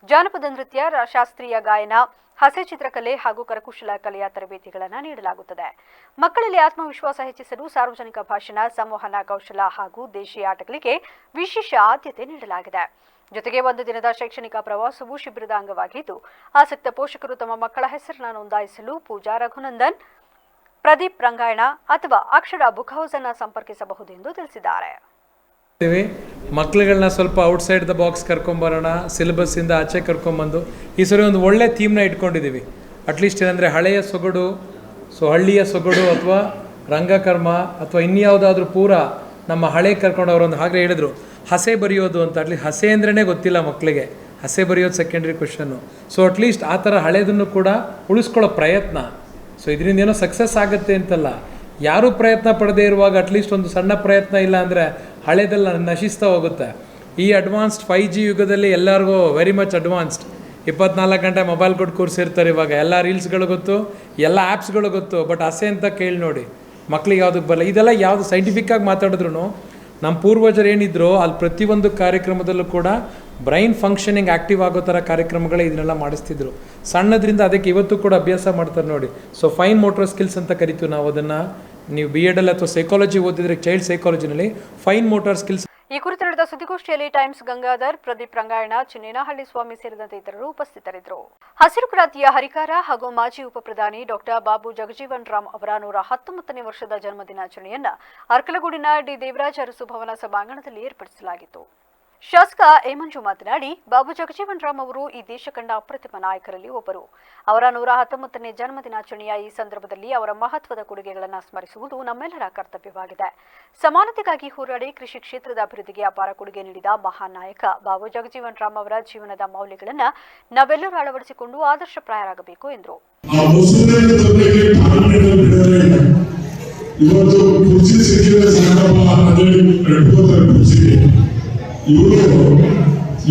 Speaker 1: ಜಾನಪದ ನೃತ್ಯ, ಶಾಸ್ತ್ರೀಯ ಗಾಯನ, ಹಾಸ್ಯ ಚಿತ್ರಕಲೆ ಹಾಗೂ ಕರಕುಶಲ ಕಲೆಯ ತರಬೇತಿಗಳನ್ನು ನೀಡಲಾಗುತ್ತದೆ. ಮಕ್ಕಳಲ್ಲಿ ಆತ್ಮವಿಶ್ವಾಸ ಹೆಚ್ಚಿಸಲು ಸಾರ್ವಜನಿಕ ಭಾಷಣ, ಸಂವಹನ ಕೌಶಲ ಹಾಗೂ ದೇಶೀಯ ಆಟಗಳಿಗೆ ವಿಶೇಷ ಆದ್ಯತೆ ನೀಡಲಾಗಿದೆ. ಜೊತೆಗೆ 1 ದಿನದ ಶೈಕ್ಷಣಿಕ ಪ್ರವಾಸವು ಶಿಬಿರದ ಅಂಗವಾಗಿದ್ದು, ಆಸಕ್ತ ಪೋಷಕರು ತಮ್ಮ ಮಕ್ಕಳ ಹೆಸರನ್ನು ನೋಂದಾಯಿಸಲು ಪೂಜಾ ರಘುನಂದನ್ ಪ್ರದೀಪ್ ರಂಗಾಯಣ ಅಥವಾ ಅಕ್ಷರ ಬುಕ್ ಹೌಸ್ ಅನ್ನು ಸಂಪರ್ಕಿಸಬಹುದು ಎಂದು ತಿಳಿಸಿದ್ದಾರೆ.
Speaker 7: ಮಕ್ಕಳುಗಳನ್ನ ಸ್ವಲ್ಪ ಔಟ್ಸೈಡ್ ದ ಬಾಕ್ಸ್ ಕರ್ಕೊಂಬರೋಣ, ಸಿಲೆಬಸ್ಸಿಂದ ಆಚೆ ಕರ್ಕೊಂಬಂದು ಈ ಸರಿ ಒಂದು ಒಳ್ಳೆ ಥೀಮ್ನ ಇಟ್ಕೊಂಡಿದ್ದೀವಿ. ಅಟ್ಲೀಸ್ಟ್ ಏನಂದರೆ ಹಳೆಯ ಸೊಗಡು, ಹಳ್ಳಿಯ ಸೊಗಡು ಅಥವಾ ರಂಗಕರ್ಮ ಅಥವಾ ಇನ್ಯಾವುದಾದ್ರೂ ಪೂರ ನಮ್ಮ ಹಳೆ ಕರ್ಕೊಂಡು ಅವರೊಂದು ಹಾಗೆ ಹೇಳಿದ್ರು ಹಸೆ ಬರೆಯೋದು ಅಂತ. ಅಟ್ಲೀಸ್ಟ್ ಹಸೆ ಅಂದ್ರೇ ಗೊತ್ತಿಲ್ಲ ಮಕ್ಕಳಿಗೆ, ಹಸೆ ಬರೆಯೋದು ಸೆಕೆಂಡ್ರಿ ಕ್ವೆಶನ್ನು. ಸೊ ಅಟ್ಲೀಸ್ಟ್ ಆ ಥರ ಹಳೆಯದನ್ನು ಕೂಡ ಉಳಿಸ್ಕೊಳ್ಳೋ ಪ್ರಯತ್ನ. ಸೊ ಇದರಿಂದ ಏನೋ ಸಕ್ಸಸ್ ಆಗುತ್ತೆ ಅಂತಲ್ಲ, ಯಾರೂ ಪ್ರಯತ್ನ ಪಡದೇ ಇರುವಾಗ ಅಟ್ಲೀಸ್ಟ್ ಒಂದು ಸಣ್ಣ ಪ್ರಯತ್ನ ಇಲ್ಲ ಅಂದರೆ ಹಳೆದೆಲ್ಲ ನಶಿಸ್ತಾ ಹೋಗುತ್ತೆ. ಈ ಅಡ್ವಾನ್ಸ್ಡ್ 5G ಯುಗದಲ್ಲಿ ಎಲ್ಲರಿಗೂ ವೆರಿ ಮಚ್ ಅಡ್ವಾನ್ಸ್ಡ್. 24 ಗಂಟೆ ಮೊಬೈಲ್ ಕೊಟ್ಟು ಕೂರಿಸಿರ್ತಾರೆ ಇವಾಗ. ಎಲ್ಲ ರೀಲ್ಸ್ಗಳು ಗೊತ್ತು, ಎಲ್ಲ ಆ್ಯಪ್ಸ್ಗಳು ಗೊತ್ತು. ಬಟ್ ಹಸೆ ಅಂತ ಕೇಳಿ ನೋಡಿ, ಮಕ್ಳಿಗೆ ಯಾವುದಕ್ಕೆ ಬರಲ್ಲ. ಇದೆಲ್ಲ ಯಾವುದು ಸೈಂಟಿಫಿಕ್ಕಾಗಿ ಮಾತಾಡಿದ್ರು ನಮ್ಮ ಪೂರ್ವಜರು ಏನಿದ್ರು ಅಲ್ಲಿ ಪ್ರತಿಯೊಂದು ಕಾರ್ಯಕ್ರಮದಲ್ಲೂ ಕೂಡ ಬ್ರೈನ್ ಫಂಕ್ಷನಿಂಗ್ ಆ್ಯಕ್ಟಿವ್ ಆಗೋ ಥರ ಕಾರ್ಯಕ್ರಮಗಳೇ ಇದನ್ನೆಲ್ಲ ಮಾಡಿಸ್ತಿದ್ರು ಸಣ್ಣದ್ರಿಂದ. ಅದಕ್ಕೆ ಇವತ್ತು ಕೂಡ ಅಭ್ಯಾಸ ಮಾಡ್ತಾರೆ ನೋಡಿ. ಸೊ ಫೈನ್ ಮೋಟರ್ ಸ್ಕಿಲ್ಸ್ ಅಂತ ಕರಿತೀವಿ ನಾವು ಅದನ್ನು. ನೀವು BEd ಅಥವಾ ಸೈಕಾಲಜಿ ಓದಿದ್ರೆ ಚೈಲ್ಡ್ ಸೈಕಾಲಜಿನಲ್ಲಿ ಫೈನ್ ಮೋಟಾರ್ ಸ್ಕಿಲ್ಸ್.
Speaker 1: ಈ ಕುರಿತು ನಡೆದ ಸುದ್ದಿಗೋಷ್ಠಿಯಲ್ಲಿ ಟೈಮ್ಸ್ ಗಂಗಾಧರ್, ಪ್ರದೀಪ್ ರಂಗಾಯಣ, ಚಿನ್ನೇನಹಳ್ಳಿ ಸ್ವಾಮಿ ಸೇರಿದಂತೆ ಇತರರು ಉಪಸ್ಥಿತರಿದ್ದರು. ಹಸಿರು ಕ್ರಾಂತಿಯ ಹರಿಕಾರ ಹಾಗೂ ಮಾಜಿ ಉಪಪ್ರಧಾನಿ ಡಾಕ್ಟರ್ ಬಾಬು ಜಗಜೀವನ್ ರಾಮ್ ಅವರ 119ನೇ ವರ್ಷದ ಜನ್ಮದಿನಾಚರಣೆಯನ್ನು ಅರ್ಕಲಗೂಡಿನ ಡಿ ದೇವರಾಜ ಅರಸು ಭವನ ಸಭಾಂಗಣದಲ್ಲಿ ಏರ್ಪಡಿಸಲಾಗಿತ್ತು. ಶಾಸಕ ಎ ಮಂಜು ಮಾತನಾಡಿ, ಬಾಬು ಜಗಜೀವನ್ ರಾಮ್ ಅವರು ಈ ದೇಶ ಕಂಡ ಅಪ್ರತಿಮ ನಾಯಕರಲ್ಲಿ ಒಬ್ಬರು. ಅವರ 119ನೇ ಜನ್ಮದಿನಾಚರಣೆಯ ಈ ಸಂದರ್ಭದಲ್ಲಿ ಅವರ ಮಹತ್ವದ ಕೊಡುಗೆಗಳನ್ನು ಸ್ಮರಿಸುವುದು ನಮ್ಮೆಲ್ಲರ ಕರ್ತವ್ಯವಾಗಿದೆ. ಸಮಾನತೆಗಾಗಿ ಹೋರಾಡಿ ಕೃಷಿ ಕ್ಷೇತ್ರದ ಅಭಿವೃದ್ಧಿಗೆ ಅಪಾರ ಕೊಡುಗೆ ನೀಡಿದ ಮಹಾನ್ ನಾಯಕ ಬಾಬು ಜಗಜೀವನ್ ರಾಮ್ ಅವರ ಜೀವನದ ಮೌಲ್ಯಗಳನ್ನು ನಾವೆಲ್ಲರೂ ಅಳವಡಿಸಿಕೊಂಡು ಆದರ್ಶಪ್ರಾಯರಾಗಬೇಕು ಎಂದರು.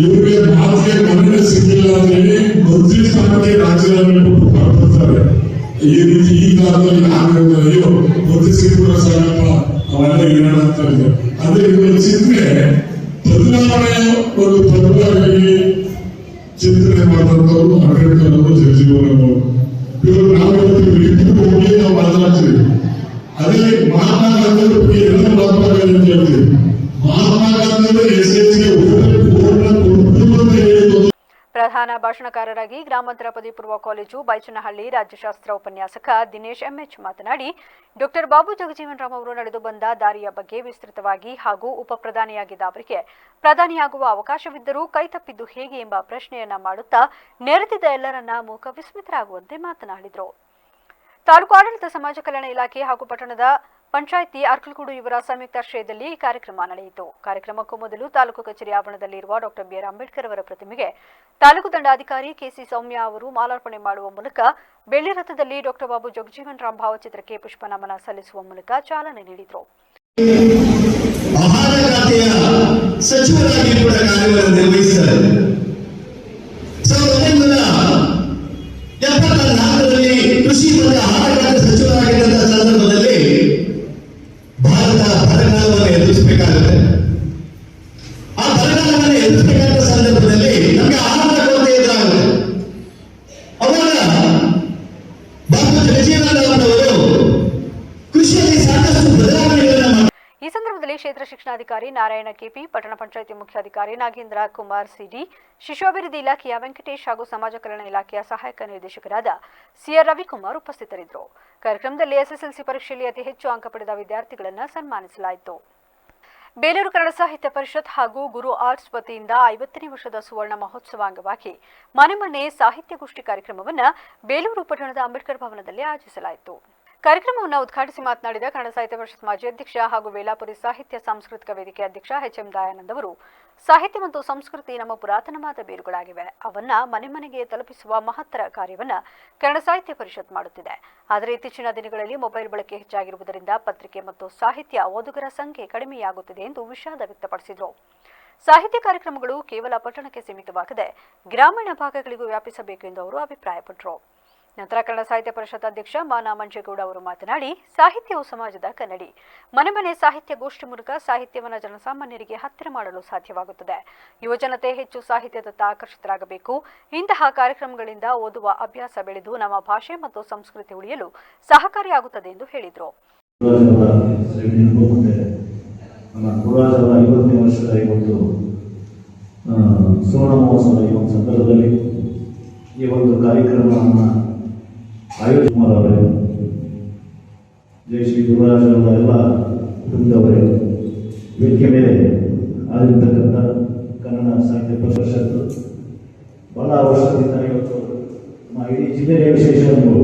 Speaker 8: ಇವ್ರಿಗೆ ಮಾತಿಗೆ ಮನ್ನಣೆ ಸಿಕ್ಕಿಲ್ಲ ಅಂತ ಹೇಳಿ ಮಂತ್ರಿ ಸ್ಥಾನಕ್ಕೆ ರಾಜೀನಾಮೆ ಕೊಟ್ಟು ಹೊರಬರ್ತಾರೆ. ಈ ರೀತಿ ಈ ಕಾಲದಲ್ಲಿ ಅಯ್ಯೋ ಮಂತ್ರಿ ಸಿಕ್ಕಿಲ್ಲ ಸಾಕಪ್ಪ ಅವೆಲ್ಲ ಏನಾರ ಅಂತ ಇದೆ. ಅದೇ ಇವರು ಚಿಂತನೆ ಬದಲಾವಣೆಯ ಒಂದು ಪದವಾಗಿ ಚಿಂತನೆ ಮಾಡಿದಂಥವ್ರು ಅಂಬೇಡ್ಕರ್ ಅವರು, ಜಗಜೀವನ್ ಅವರು. ಇವರು ನಾವು ಹೋಗಿ ನಾವು ಮಾತನಾಡ್ತೀವಿ. ಅದೇ ಮಹಾತ್ಮ ಗಾಂಧಿ ಬಗ್ಗೆ ಎಲ್ಲ ಮಹಾತ್ಮ ಗಾಂಧಿ ಅಂತ ಹೇಳ್ತೀವಿ. ಮಹಾತ್ಮ ಗಾಂಧಿ
Speaker 1: ಪ್ರಧಾನ ಭಾಷಣಕಾರರಾಗಿ ಗ್ರಾಮಾಂತರ ಪದವಿ ಪೂರ್ವ ಕಾಲೇಜು ಬೈಚನಹಳ್ಳಿ ರಾಜ್ಯಶಾಸ್ತ್ರ ಉಪನ್ಯಾಸಕ ದಿನೇಶ್ MH ಮಾತನಾಡಿ, ಡಾಕ್ಟರ್ ಬಾಬು ಜಗಜೀವನ್ ರಾಮ್ ಅವರು ನಡೆದು ಬಂದ ದಾರಿಯ ಬಗ್ಗೆ ವಿಸ್ತೃತವಾಗಿ ಹಾಗೂ ಉಪಪ್ರಧಾನಿಯಾಗಿದ್ದ ಅವರಿಗೆ ಪ್ರಧಾನಿಯಾಗುವ ಅವಕಾಶವಿದ್ದರೂ ಕೈತಪ್ಪಿದ್ದು ಹೇಗೆ ಎಂಬ ಪ್ರಶ್ನೆಯನ್ನ ಮಾಡುತ್ತಾ ನೆರೆದಿದ್ದ ಎಲ್ಲರನ್ನ ಮೂಕ ವಿಸ್ಮಿತರಾಗುವಂತೆ ಮಾತನಾಡಿದರು. ತಾಲೂಕು ಆಡಳಿತ ಸಮಾಜ ಕಲ್ಯಾಣ ಇಲಾಖೆ ಹಾಗೂ ಪಟ್ಟಣದ ಪಂಚಾಯಿತಿ ಅರ್ಕಲಗೂಡು ಇವರ ಸಂಯುಕ್ತಾಶ್ರಯದಲ್ಲಿ ಕಾರ್ಯಕ್ರಮ ನಡೆಯಿತು. ಕಾರ್ಯಕ್ರಮಕ್ಕೂ ಮೊದಲು ತಾಲೂಕು ಕಚೇರಿ ಆವರಣದಲ್ಲಿರುವ ಡಾಕ್ಟರ್ BR ಅಂಬೇಡ್ಕರ್ ಅವರ ಪ್ರತಿಮೆಗೆ ತಾಲೂಕು ದಂಡಾಧಿಕಾರಿ KC ಸೌಮ್ಯ ಅವರು ಮಾಲಾರ್ಪಣೆ ಮಾಡುವ ಮೂಲಕ ಬೆಳ್ಳಿ ರಥದಲ್ಲಿ ಡಾಕ್ಟರ್ ಬಾಬು ಜಗಜೀವನ್ ರಾಮ್ ಭಾವಚಿತ್ರಕ್ಕೆ ಪುಷ್ಪ ನಮನ ಸಲ್ಲಿಸುವ ಮೂಲಕ ಚಾಲನೆ ನೀಡಿದರು.
Speaker 9: ಆಹಾರ ಖಾತೆಯ ಸಚಿವರಾಗಿ ಕೂಡ ಕಾರ್ಯವನ್ನು ನಿರ್ವಹಿಸಿದ್ದಾರೆ. 1974ರಲ್ಲಿ ಕೃಷಿ ಮತ್ತು ಆಹಾರ ಖಾತೆ ಸಚಿವರಾಗಿದ್ದಂತಹ ಸಂದರ್ಭದಲ್ಲಿ ಭಾರತ ಬರಗಾಲವನ್ನು ಎದುರಿಸಬೇಕಾಗುತ್ತೆ. ಆ ಬರಗಾಲವನ್ನು ಎದುರಿಸಬೇಕಾದ ಸಂದರ್ಭದಲ್ಲಿ ನಮಗೆ ಆಹಾರ ಕೊರತೆ ಎದುರಾಗುತ್ತೆ. ಅವಾಗ ಬಾಬು ಜಗಜೀವನ್ ರಾಮ್ ಅವರು ಕೃಷಿಯಲ್ಲಿ ಸಾಕಷ್ಟು ಬದಲಾವಣೆಗಳನ್ನು.
Speaker 1: ಈ ಸಂದರ್ಭದಲ್ಲಿ ಕ್ಷೇತ್ರ ಶಿಕ್ಷಣಾಧಿಕಾರಿ ನಾರಾಯಣ KP, ಪಟ್ಟಣ ಪಂಚಾಯಿತಿ ಮುಖ್ಯಾಧಿಕಾರಿ ನಾಗೇಂದ್ರ ಕುಮಾರ್ CD, ಶಿಶು ಅಭಿವೃದ್ಧಿ ಇಲಾಖೆಯ ವೆಂಕಟೇಶ್ ಹಾಗೂ ಸಮಾಜ ಕಲ್ಯಾಣ ಇಲಾಖೆಯ ಸಹಾಯಕ ನಿರ್ದೇಶಕರಾದ CR ರವಿಕುಮಾರ್ ಉಪಸ್ಥಿತರಿದ್ದರು. ಕಾರ್ಯಕ್ರಮದಲ್ಲಿ SSLC ಪರೀಕ್ಷೆಯಲ್ಲಿ ಅತಿ ಹೆಚ್ಚು ಅಂಕ ಪಡೆದ ವಿದ್ಯಾರ್ಥಿಗಳನ್ನು ಸನ್ಮಾನಿಸಲಾಯಿತು. ಬೇಲೂರು ಕನ್ನಡ ಸಾಹಿತ್ಯ ಪರಿಷತ್ ಹಾಗೂ ಗುರು ಆರ್ಟ್ಸ್ ವತಿಯಿಂದ 50ನೇ ವರ್ಷದ ಸುವರ್ಣ ಮಹೋತ್ಸವ ಅಂಗವಾಗಿ ಮನೆ ಸಾಹಿತ್ಯಗೋಷ್ಠಿ ಕಾರ್ಯಕ್ರಮವನ್ನು ಬೇಲೂರು ಪಟ್ಟಣದ ಅಂಬೇಡ್ಕರ್ ಭವನದಲ್ಲಿ ಆಯೋಜಿಸಲಾಯಿತು. ಕಾರ್ಯಕ್ರಮವನ್ನು ಉದ್ಘಾಟಿಸಿ ಮಾತನಾಡಿದ ಕನ್ನಡ ಸಾಹಿತ್ಯ ಪರಿಷತ್ ಮಾಜಿ ಅಧ್ಯಕ್ಷ ಹಾಗೂ ವೇಲಾಪುರಿ ಸಾಹಿತ್ಯ ಸಾಂಸ್ಕೃತಿಕ ವೇದಿಕೆ ಅಧ್ಯಕ್ಷ HM ದಯಾನಂದ್ ಅವರು, ಸಾಹಿತ್ಯ ಮತ್ತು ಸಂಸ್ಕೃತಿ ನಮ್ಮ ಪುರಾತನವಾದ ಬೇರುಗಳಾಗಿವೆ. ಅವನ್ನ ಮನೆಗೆ ತಲುಪಿಸುವ ಮಹತ್ತರ ಕಾರ್ಯವನ್ನ ಕನ್ನಡ ಸಾಹಿತ್ಯ ಪರಿಷತ್ ಮಾಡುತ್ತಿದೆ. ಆದರೆ ಇತ್ತೀಚಿನ ದಿನಗಳಲ್ಲಿ ಮೊಬೈಲ್ ಬಳಕೆ ಹೆಚ್ಚಾಗಿರುವುದರಿಂದ ಪತ್ರಿಕೆ ಮತ್ತು ಸಾಹಿತ್ಯ ಓದುಗರ ಸಂಖ್ಯೆ ಕಡಿಮೆಯಾಗುತ್ತಿದೆ ಎಂದು ವಿಷಾದ ವ್ಯಕ್ತಪಡಿಸಿದರು. ಸಾಹಿತ್ಯ ಕಾರ್ಯಕ್ರಮಗಳು ಕೇವಲ ಪಟ್ಟಣಕ್ಕೆ ಸೀಮಿತವಾಗದೆ ಗ್ರಾಮೀಣ ಭಾಗಗಳಿಗೂ ವ್ಯಾಪಿಸಬೇಕು ಎಂದು ಅವರು ಅಭಿಪ್ರಾಯಪಟ್ಟರು. ನಂತರ ಕನ್ನಡ ಸಾಹಿತ್ಯ ಪರಿಷತ್ ಅಧ್ಯಕ್ಷ ಮಾನಾ ಮಂಜೇಗೌಡ ಅವರು ಮಾತನಾಡಿ, ಸಾಹಿತ್ಯವು ಸಮಾಜದ ಕನ್ನಡಿ. ಮನೆ ಸಾಹಿತ್ಯ ಗೋಷ್ಠಿ ಮೂಲಕ ಸಾಹಿತ್ಯವನ್ನು ಜನಸಾಮಾನ್ಯರಿಗೆ ಹತ್ತಿರ ಮಾಡಲು ಸಾಧ್ಯವಾಗುತ್ತದೆ. ಯುವಜನತೆ ಹೆಚ್ಚು ಸಾಹಿತ್ಯದತ್ತ ಆಕರ್ಷಿತರಾಗಬೇಕು. ಇಂತಹ ಕಾರ್ಯಕ್ರಮಗಳಿಂದ ಓದುವ ಅಭ್ಯಾಸ ಬೆಳೆದು ನಮ್ಮ ಭಾಷೆ ಮತ್ತು ಸಂಸ್ಕೃತಿ ಉಳಿಯಲು ಸಹಕಾರಿಯಾಗುತ್ತದೆ ಎಂದು ಹೇಳಿದರು.
Speaker 10: ಸುವರ್ಣ ಮಹೋತ್ಸವ ಈ ಒಂದು ಸಂದರ್ಭದಲ್ಲಿ ಈ ಒಂದು ಕಾರ್ಯಕ್ರಮವನ್ನು ಆಯೋಜನೆ ಜೈ ಶ್ರೀ ಗುರುರಾಜರ ಎಲ್ಲ ಕುಟುಂಬದವರೇ, ವೇದಿಕೆ ಮೇಲೆ ಆಗಿರ್ತಕ್ಕಂಥ ಕನ್ನಡ ಸಾಹಿತ್ಯ ಪರಿಷತ್ತು ಬಹಳ ವರ್ಷದಿಂದ ಇವತ್ತು ನಮ್ಮ ಇಡೀ ಜಿಲ್ಲೆಯ ವಿಶೇಷ ಒಂದು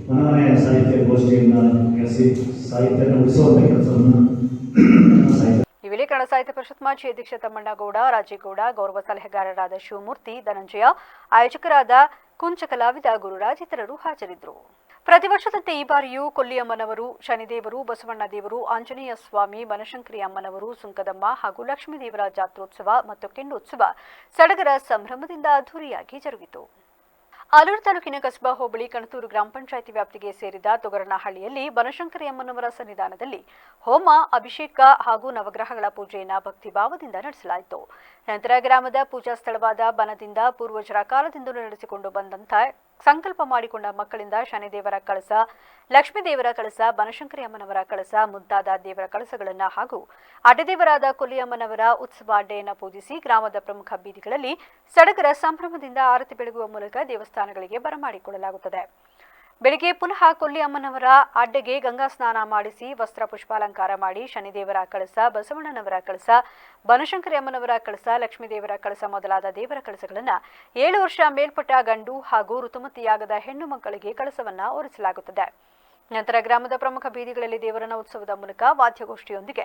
Speaker 10: ಮನಮನೆ ಸಾಹಿತ್ಯ ಗೋಷ್ಠಿಯನ್ನು ನಡೆಸಿ ಸಾಹಿತ್ಯವನ್ನು ಉಳಿಸುವಂಥ ಕೆಲಸವನ್ನು
Speaker 1: ಈ ವೇಳೆ ಕನ್ನಡ ಸಾಹಿತ್ಯ ಪರಿಷತ್ ಮಾಜಿ ಅಧ್ಯಕ್ಷ ತಮ್ಮಣ್ಣಗೌಡ, ರಾಜೇಗೌಡ, ಗೌರವ ಸಲಹೆಗಾರರಾದ ಶಿವಮೂರ್ತಿ, ಧನಂಜಯ, ಆಯೋಜಕರಾದ ಕುಂಚ ಕಲಾವಿದ ಗುರುರಾಜ್ ಇತರರು ಹಾಜರಿದ್ದರು. ಪ್ರತಿ ವರ್ಷದಂತೆ ಈ ಬಾರಿಯೂ ಕೊಲ್ಲಿಯಮ್ಮನವರು, ಶನಿದೇವರು, ಬಸವಣ್ಣ ದೇವರು, ಆಂಜನೇಯ ಸ್ವಾಮಿ, ಬನಶಂಕರಿ ಅಮ್ಮನವರು, ಸುಂಕದಮ್ಮ ಹಾಗೂ ಲಕ್ಷ್ಮೀದೇವರ ಜಾತ್ರೋತ್ಸವ ಮತ್ತು ಕೆಂಡೋತ್ಸವ ಸಡಗರ ಸಂಭ್ರಮದಿಂದ ಅದ್ದೂರಿಯಾಗಿ ಜರುಗಿತು. ಆಲೂರು ತಾಲೂಕಿನ ಕಸಬಾ ಹೋಬಳಿ ಕಣತೂರು ಗ್ರಾಮ ಪಂಚಾಯಿತಿ ವ್ಯಾಪ್ತಿಗೆ ಸೇರಿದ ತೊಗರನಹಳ್ಳಿಯಲ್ಲಿ ಬನಶಂಕರಿ ಅಮ್ಮನವರ ಸನ್ನಿಧಾನದಲ್ಲಿ ಹೋಮ, ಅಭಿಷೇಕ ಹಾಗೂ ನವಗ್ರಹಗಳ ಪೂಜೆಯನ್ನು ಭಕ್ತಿಭಾವದಿಂದ ನಡೆಸಲಾಯಿತು. ನಂತರ ಗ್ರಾಮದ ಪೂಜಾ ಸ್ಥಳವಾದ ಬನದಿಂದ ಪೂರ್ವಜರ ಕಾಲದಿಂದಲೂ ನಡೆಸಿಕೊಂಡು ಬಂದಂಥ ಸಂಕಲ್ಪ ಮಾಡಿಕೊಂಡ ಮಕ್ಕಳಿಂದ ಶನಿದೇವರ ಕಳಸ, ಲಕ್ಷ್ಮೀದೇವರ ಕಳಸ, ಬನಶಂಕರಿ ಅಮ್ಮನವರ ಕಳಸ ಮುಂತಾದ ದೇವರ ಕಳಸಗಳನ್ನು ಹಾಗೂ ಅಡ್ಡದೇವರಾದ ಕೊಲ್ಲಿಯಮ್ಮನವರ ಉತ್ಸವ ಅಡ್ಡೆಯನ್ನು ಪೂಜಿಸಿ ಗ್ರಾಮದ ಪ್ರಮುಖ ಬೀದಿಗಳಲ್ಲಿ ಸಡಗರ ಸಂಭ್ರಮದಿಂದ ಆರತಿ ಬೆಳಗುವ ಮೂಲಕ ದೇವಸ್ಥಾನಗಳಿಗೆ ಬರಮಾಡಿಕೊಳ್ಳಲಾಗುತ್ತದೆ. ಬೆಳಗ್ಗೆ ಪುನಃ ಕೊಲ್ಲಿಯಮ್ಮನವರ ಅಡ್ಡೆಗೆ ಗಂಗಾ ಸ್ನಾನ ಮಾಡಿಸಿ ವಸ್ತ್ರ ಪುಷ್ಪಾಲಂಕಾರ ಮಾಡಿ ಶನಿದೇವರ ಕಳಸ, ಬಸವಣ್ಣನವರ ಕಳಸ, ಬನಶಂಕರಿ ಅಮ್ಮನವರ ಕಳಸ, ಲಕ್ಷ್ಮೀದೇವರ ಕಳಸ ಮೊದಲಾದ ದೇವರ ಕಳಸಗಳನ್ನು 7 ವರ್ಷ ಮೇಲ್ಪಟ್ಟ ಗಂಡು ಹಾಗೂ ಋತುಮತಿಯಾಗದ ಹೆಣ್ಣು ಮಕ್ಕಳಿಗೆ ಕಳಸವನ್ನು ಹೊರಿಸಲಾಗುತ್ತದೆ. ನಂತರ ಗ್ರಾಮದ ಪ್ರಮುಖ ಬೀದಿಗಳಲ್ಲಿ ದೇವರನ ಉತ್ಸವದ ಮೂಲಕ ವಾದ್ಯಗೋಷ್ಠಿಯೊಂದಿಗೆ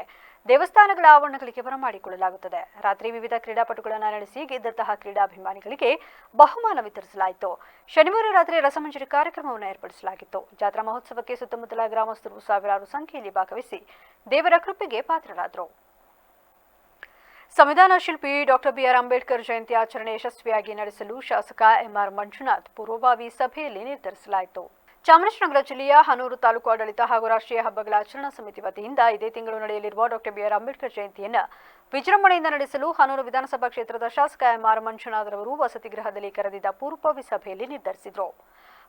Speaker 1: ದೇವಸ್ಥಾನಗಳ ಆವರಣಗಳಿಗೆ ಬರಮಾಡಿಕೊಳ್ಳಲಾಗುತ್ತದೆ. ರಾತ್ರಿ ವಿವಿಧ ಕ್ರೀಡಾಪಟುಗಳನ್ನು ನಡೆಸಿ ಗೆದ್ದಂತಹ ಕ್ರೀಡಾಭಿಮಾನಿಗಳಿಗೆ ಬಹುಮಾನ ವಿತರಿಸಲಾಯಿತು. ಶನಿವಾರ ರಾತ್ರಿ ರಸಮಂಜರಿ ಕಾರ್ಯಕ್ರಮವನ್ನು ಏರ್ಪಡಿಸಲಾಗಿತ್ತು. ಜಾತ್ರಾ ಮಹೋತ್ಸವಕ್ಕೆ ಸುತ್ತಮುತ್ತಲ ಗ್ರಾಮಸ್ಥರು ಸಾವಿರಾರು ಸಂಖ್ಯೆಯಲ್ಲಿ ಭಾಗವಹಿಸಿ ದೇವರ ಕೃಪೆಗೆ ಪಾತ್ರರಾದರು. ಸಂವಿಧಾನ ಶಿಲ್ಪಿ ಡಾಕ್ಟರ್ ಬಿಆರ್ ಅಂಬೇಡ್ಕರ್ ಜಯಂತಿ ಆಚರಣೆ ಯಶಸ್ವಿಯಾಗಿ ನಡೆಸಲು ಶಾಸಕ ಎಂಆರ್ ಮಂಜುನಾಥ್ ಪೂರ್ವಭಾವಿ ಸಭೆಯಲ್ಲಿ ನಿರ್ಧರಿಸಲಾಯಿತು. ಚಾಮರಾಜನಗರ ಜಿಲ್ಲೆಯ ಹನೂರು ತಾಲೂಕು ಆಡಳಿತ ಹಾಗೂ ರಾಷ್ಟ್ರೀಯ ಹಬ್ಬಗಳ ಆಚರಣಾ ಸಮಿತಿ ವತಿಯಿಂದ ಇದೇ ತಿಂಗಳು ನಡೆಯಲಿರುವ ಡಾಕ್ಟರ್ ಬಿಆರ್ ಅಂಬೇಡ್ಕರ್ ಜಯಂತಿಯನ್ನು ವಿಜೃಂಭಣೆಯಿಂದ ನಡೆಸಲು ಹನೂರು ವಿಧಾನಸಭಾ ಕ್ಷೇತ್ರದ ಶಾಸಕ ಎಂಆರ್ ಮಂಜುನಾಥ್ ರವರು ವಸತಿ ಗೃಹದಲ್ಲಿ ಕರೆದಿದ್ದ ಪೂರ್ವಭಾವಿ ಸಭೆಯಲ್ಲಿ ನಿರ್ಧರಿಸಿದರು.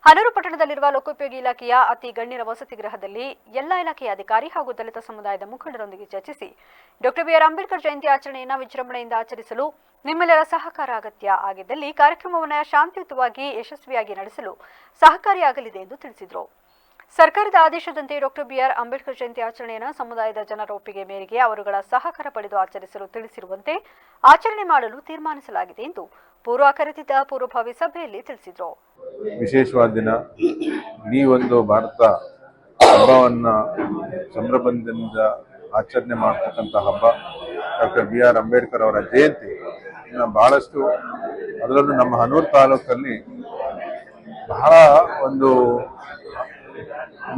Speaker 1: ಹನೂರು ಪಟ್ಟಣದಲ್ಲಿರುವ ಲೋಕೋಪಯೋಗಿ ಇಲಾಖೆಯ ಅತಿ ಗಣ್ಯರ ವಸತಿ ಗೃಹದಲ್ಲಿ ಎಲ್ಲಾ ಇಲಾಖೆಯ ಅಧಿಕಾರಿ ಹಾಗೂ ದಲಿತ ಸಮುದಾಯದ ಮುಖಂಡರೊಂದಿಗೆ ಚರ್ಚಿಸಿ ಡಾಕ್ಟರ್ ಬಿಆರ್ ಅಂಬೇಡ್ಕರ್ ಜಯಂತಿ ಆಚರಣೆಯನ್ನು ವಿಜೃಂಭಣೆಯಿಂದ ಆಚರಿಸಲು ನಿಮ್ಮೆಲ್ಲರ ಸಹಕಾರ ಅಗತ್ಯ ಆಗಿದ್ದಲ್ಲಿ ಕಾರ್ಯಕ್ರಮವನ್ನು ಶಾಂತಿಯುತವಾಗಿ ಯಶಸ್ವಿಯಾಗಿ ನಡೆಸಲು ಸಹಕಾರಿಯಾಗಲಿದೆ ಎಂದು ತಿಳಿಸಿದರು. ಸರ್ಕಾರದ ಆದೇಶದಂತೆ ಡಾಕ್ಟರ್ ಬಿಆರ್ ಅಂಬೇಡ್ಕರ್ ಜಯಂತಿ ಆಚರಣೆಯನ್ನು ಸಮುದಾಯದ ಜನರ ಒಪ್ಪಿಗೆ ಮೇರೆಗೆ ಅವರುಗಳ ಸಹಕಾರ ಪಡೆದು ಆಚರಿಸಲು ತಿಳಿಸಿರುವಂತೆ ಆಚರಣೆ ಮಾಡಲು ತೀರ್ಮಾನಿಸಲಾಗಿದೆ ಎಂದು ಪೂರ್ವ ಕರೆದಿದ್ದ ಪೂರ್ವಭಾವಿ ಸಭೆಯಲ್ಲಿ ತಿಳಿಸಿದರು.
Speaker 2: ವಿಶೇಷವಾದ ದಿನ, ಈ ಒಂದು ಭಾರತ ಹಬ್ಬವನ್ನು ಸಂಭ್ರಮದಿಂದ ಆಚರಣೆ ಮಾಡ್ತಕ್ಕಂಥ ಹಬ್ಬ ಡಾಕ್ಟರ್ ಬಿಆರ್ ಅಂಬೇಡ್ಕರ್ ಅವರ ಜಯಂತಿ. ಬಹಳಷ್ಟು, ಅದರಲ್ಲೂ ನಮ್ಮ ಹನೂರು ತಾಲೂಕಲ್ಲಿ ಬಹಳ ಒಂದು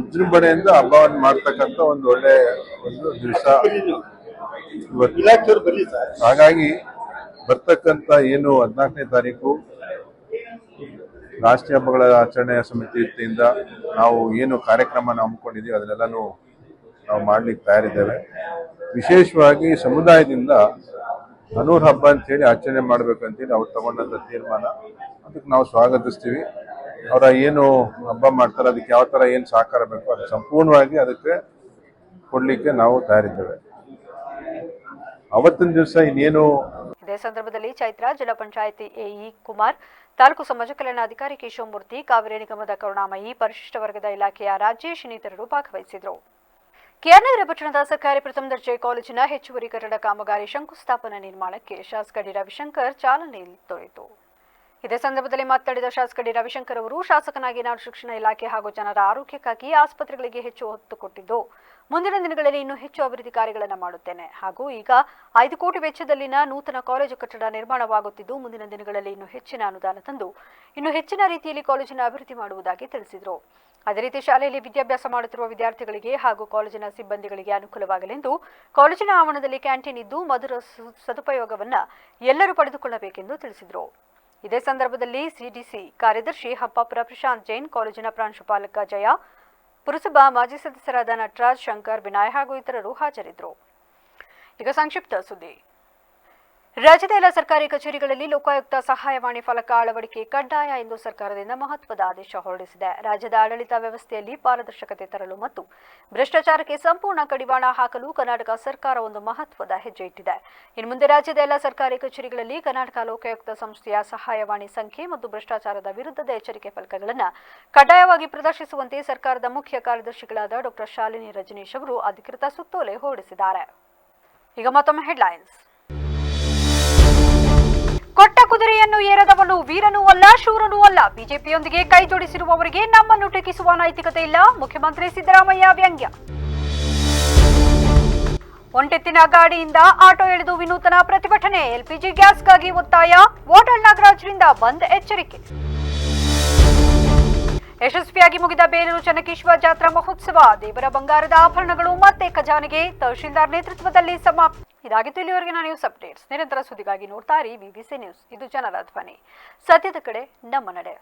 Speaker 2: ವಿಜೃಂಭಣೆಯಿಂದ ಹಬ್ಬವನ್ನು ಮಾಡ್ತಕ್ಕಂಥ ಒಂದು ಒಳ್ಳೆ ಒಂದು ದಿವಸ ಇವತ್ತು. ಹಾಗಾಗಿ ಬರ್ತಕ್ಕಂಥ ಏನು 14ನೇ ತಾರೀಕು ರಾಷ್ಟ್ರೀಯ ಹಬ್ಬಗಳ ಆಚರಣೆಯ ಸಮಿತಿ ವತಿಯಿಂದ ನಾವು ಏನು ಕಾರ್ಯಕ್ರಮ ಹಮ್ಮಿಕೊಂಡಿದ್ದೀವಿ ಅದನ್ನೆಲ್ಲನೂ ನಾವು ಮಾಡ್ಲಿಕ್ಕೆ ತಯಾರಿದ್ದೇವೆ. ವಿಶೇಷವಾಗಿ ಸಮುದಾಯದಿಂದ ಹನೂರು ಹಬ್ಬ ಅಂತೇಳಿ ಆಚರಣೆ ಮಾಡ್ಬೇಕಂತೇಳಿ ಅವ್ರು ತಗೊಂಡಂಥ ತೀರ್ಮಾನ, ಅದಕ್ಕೆ ನಾವು ಸ್ವಾಗತಿಸ್ತೀವಿ. ಅವರ ಏನು ಹಬ್ಬ ಮಾಡ್ತಾರೆ ಅದಕ್ಕೆ ಯಾವ ಥರ ಏನು ಸಹಕಾರ ಬೇಕು ಅದು ಸಂಪೂರ್ಣವಾಗಿ ಅದಕ್ಕೆ ಕೊಡಲಿಕ್ಕೆ ನಾವು ತಯಾರಿದ್ದೇವೆ. ಅವತ್ತಿನ ದಿವಸ ಇನ್ನೇನು.
Speaker 1: ಇದೇ ಸಂದರ್ಭದಲ್ಲಿ ಚೈತ್ರ, ಜಿಲ್ಲಾ ಪಂಚಾಯಿತಿ ಎಇ ಕುಮಾರ್, ತಾಲೂಕು ಸಮಾಜ ಕಲ್ಯಾಣಾಧಿಕಾರಿ ಕೇಶವಮೂರ್ತಿ, ಕಾವೇರಿ ನಿಗಮದ ಕರುಣಾಮಯಿ, ಪರಿಶಿಷ್ಟ ವರ್ಗದ ಇಲಾಖೆಯ ರಾಜೇಶ್ ಇನ್ನಿತರರು ಭಾಗವಹಿಸಿದರು. ಕೆಆರ್ನಗರ ಪಟ್ಟಣದ ಸರ್ಕಾರಿ ಪ್ರಥಮ ದರ್ಜೆ ಕಾಲೇಜಿನ ಹೆಚ್ಚುವರಿ ಕಟ್ಟಡ ಕಾಮಗಾರಿ ಶಂಕುಸ್ಥಾಪನಾ ನಿರ್ಮಾಣಕ್ಕೆ ಶಾಸಕ ಡಿ ರವಿಶಂಕರ್ ಚಾಲನೆ ದೊರೆಯಿತು. ಇದೇ ಸಂದರ್ಭದಲ್ಲಿ ಮಾತನಾಡಿದ ಶಾಸಕ ಡಿ ರವಿಶಂಕರ್ ಅವರು, ಶಾಸಕನಾಗಿ ನಾನು ಶಿಕ್ಷಣ ಇಲಾಖೆ ಹಾಗೂ ಜನರ ಆರೋಗ್ಯಕ್ಕಾಗಿ ಆಸ್ಪತ್ರೆಗಳಿಗೆ ಹೆಚ್ಚು ಒತ್ತು ಕೊಟ್ಟಿದ್ದು, ಮುಂದಿನ ದಿನಗಳಲ್ಲಿ ಇನ್ನೂ ಹೆಚ್ಚು ಅಭಿವೃದ್ಧಿ ಕಾರ್ಯಗಳನ್ನು ಮಾಡುತ್ತೇನೆ ಹಾಗೂ ಈಗ 5 ಕೋಟಿ ವೆಚ್ಚದಲ್ಲಿನ ನೂತನ ಕಾಲೇಜು ಕಟ್ಟಡ ನಿರ್ಮಾಣವಾಗುತ್ತಿದ್ದು, ಮುಂದಿನ ದಿನಗಳಲ್ಲಿ ಇನ್ನೂ ಹೆಚ್ಚಿನ ಅನುದಾನ ತಂದು ಇನ್ನೂ ಹೆಚ್ಚಿನ ರೀತಿಯಲ್ಲಿ ಕಾಲೇಜಿನ ಅಭಿವೃದ್ಧಿ ಮಾಡುವುದಾಗಿ ತಿಳಿಸಿದರು. ಅದೇ ರೀತಿ ಶಾಲೆಯಲ್ಲಿ ವಿದ್ಯಾಭ್ಯಾಸ ಮಾಡುತ್ತಿರುವ ವಿದ್ಯಾರ್ಥಿಗಳಿಗೆ ಹಾಗೂ ಕಾಲೇಜಿನ ಸಿಬ್ಬಂದಿಗಳಿಗೆ ಅನುಕೂಲವಾಗಲೆಂದು ಕಾಲೇಜಿನ ಆವರಣದಲ್ಲಿ ಕ್ಯಾಂಟೀನ್ ಇದ್ದು ಮಧುರ ಸದುಪಯೋಗವನ್ನು ಎಲ್ಲರೂ ಪಡೆದುಕೊಳ್ಳಬೇಕೆಂದು ತಿಳಿಸಿದರು. ಇದೇ ಸಂದರ್ಭದಲ್ಲಿ ಸಿಡಿಸಿ ಕಾರ್ಯದರ್ಶಿ ಹಪ್ಪಾಪುರ ಪ್ರಶಾಂತ್ ಜೈನ್, ಕಾಲೇಜಿನ ಪ್ರಾಂಶುಪಾಲಕ ಜಯ, ಪುರಸಭಾ ಮಾಜಿ ಸದಸ್ಯರಾದ ನಟರಾಜ್, ಶಂಕರ್, ವಿನಾಯ್ ಹಾಗೂ ಇತರರು ಹಾಜರಿದ್ದರು. ಈಗ ಸಂಕ್ಷಿಪ್ತ ಸುದ್ದಿ. ರಾಜ್ಯದ ಎಲ್ಲ ಸರ್ಕಾರಿ ಕಚೇರಿಗಳಲ್ಲಿ ಲೋಕಾಯುಕ್ತ ಸಹಾಯವಾಣಿ ಫಲಕ ಅಳವಡಿಕೆ ಕಡ್ಡಾಯ ಎಂದು ಸರ್ಕಾರದಿಂದ ಮಹತ್ವದ ಆದೇಶ ಹೊರಡಿಸಿದೆ. ರಾಜ್ಯದ ಆಡಳಿತ ವ್ಯವಸ್ಥೆಯಲ್ಲಿ ಪಾರದರ್ಶಕತೆ ತರಲು ಮತ್ತು ಭ್ರಷ್ಟಾಚಾರಕ್ಕೆ ಸಂಪೂರ್ಣ ಕಡಿವಾಣ ಹಾಕಲು ಕರ್ನಾಟಕ ಸರ್ಕಾರ ಒಂದು ಮಹತ್ವದ ಹೆಜ್ಜೆ ಇಟ್ಟಿದೆ. ಇನ್ನು ಮುಂದೆ ರಾಜ್ಯದ ಎಲ್ಲ ಸರ್ಕಾರಿ ಕಚೇರಿಗಳಲ್ಲಿ ಕರ್ನಾಟಕ ಲೋಕಾಯುಕ್ತ ಸಂಸ್ಥೆಯ ಸಹಾಯವಾಣಿ ಸಂಖ್ಯೆ ಮತ್ತು ಭ್ರಷ್ಟಾಚಾರದ ವಿರುದ್ಧದ ಎಚ್ಚರಿಕೆ ಫಲಕಗಳನ್ನು ಕಡ್ಡಾಯವಾಗಿ ಪ್ರದರ್ಶಿಸುವಂತೆ ಸರ್ಕಾರದ ಮುಖ್ಯ ಕಾರ್ಯದರ್ಶಿಗಳಾದ ಡಾ. ಶಾಲಿನಿ ರಜನೀಶ್ ಅವರು ಅಧಿಕೃತ ಸುತ್ತೋಲೆ ಹೊರಡಿಸಿದ್ದಾರೆ. ಈಗ ಮತ್ತೊಮ್ಮೆ ಹೆಡ್ಲೈನ್ಸ್. ಕೊಟ್ಟ ಕುದುರೆಯನ್ನು ಏರದವನು ವೀರನೂ ಅಲ್ಲ, ಶೂರನೂ ಅಲ್ಲ. ಬಿಜೆಪಿಯೊಂದಿಗೆ ಕೈ ಜೋಡಿಸಿರುವವರಿಗೆ ನಮ್ಮನ್ನು ಟೀಕಿಸುವ ನೈತಿಕತೆ ಇಲ್ಲ. ಮುಖ್ಯಮಂತ್ರಿ ಸಿದ್ದರಾಮಯ್ಯ ವ್ಯಂಗ್ಯ. ಒಂಟೆತ್ತಿನ ಗಾಡಿಯಿಂದ ಆಟೋ ಎಳೆದು ವಿನೂತನ ಪ್ರತಿಭಟನೆ. ಎಲ್ಪಿಜಿ ಗ್ಯಾಸ್ಗಾಗಿ ಒತ್ತಾಯ. ವಾಟಾಳ್ ನಾಗರಾಜ್ರಿಂದ ಬಂದ್ ಎಚ್ಚರಿಕೆ. ಯಶಸ್ವಿಯಾಗಿ ಮುಗಿದ ಬೇಲೂರು ಚೆನ್ನಕೇಶವ ಜಾತ್ರಾ ಮಹೋತ್ಸವ. ದೇವರ ಬಂಗಾರದ ಆಭರಣಗಳು ಮತ್ತೆ ಖಜಾನೆಗೆ. ತಹಶೀಲ್ದಾರ್ ನೇತೃತ್ವದಲ್ಲಿ ಸಮಾಪ್ತಿ. ಇದಾಗಿತ್ತು ಇಲ್ಲಿವರೆಗಿನ ನ್ಯೂಸ್ ಅಪ್ಡೇಟ್ಸ್. ನಿರಂತರ ಸುದ್ದಿಗಾಗಿ ನೋಡ್ತಾ ಇರಿ ವಿಬಿಸಿ ನ್ಯೂಸ್. ಇದು ಜನರ ಧ್ವನಿ. ಸತ್ಯದ ಕಡೆ ನಮ್ಮ ನಡೆ.